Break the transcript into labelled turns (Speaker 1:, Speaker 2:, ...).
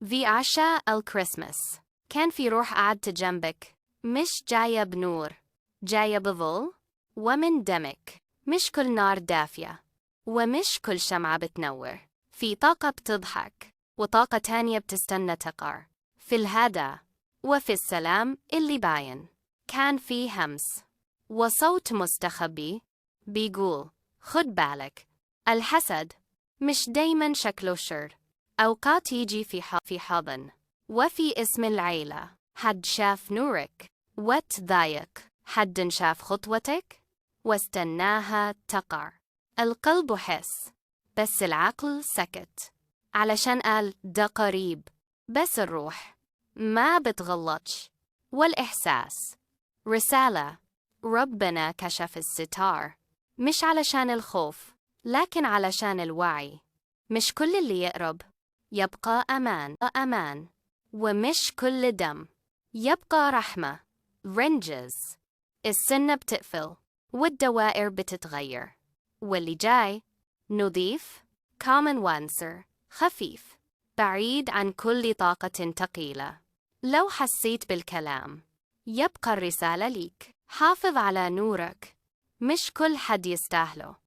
Speaker 1: في عشاء الكريسماس كان في روح قعدت جنبك، مش جاية بنور، جاية بظل ومن دمك. مش كل نار دافية ومش كل شمعة بتنور، في طاقة بتضحك وطاقة تانية بتستنى تقار. في الهدى وفي السلام اللي باين كان في همس وصوت مستخبي بيقول خد بالك. الحسد مش دايما شكله شر، أوقات يجي في حضن وفي اسم العيلة. حد شاف نورك وتضايق، حد شاف خطوتك واستناها تقع. القلب حس بس العقل سكت، علشان قال ده قريب. بس الروح ما بتغلطش، والإحساس رسالة. ربنا كشف الستار، مش علشان الخوف لكن علشان الوعي. مش كل اللي يقرب يبقى أمان، ومش كل دم يبقى رحمة. رنجز السنة بتقفل والدوائر بتتغير، واللي جاي نضيف common وانسر خفيف بعيد عن كل طاقة ثقيلة. لو حسيت بالكلام يبقى الرسالة ليك. حافظ على نورك، مش كل حد يستاهله.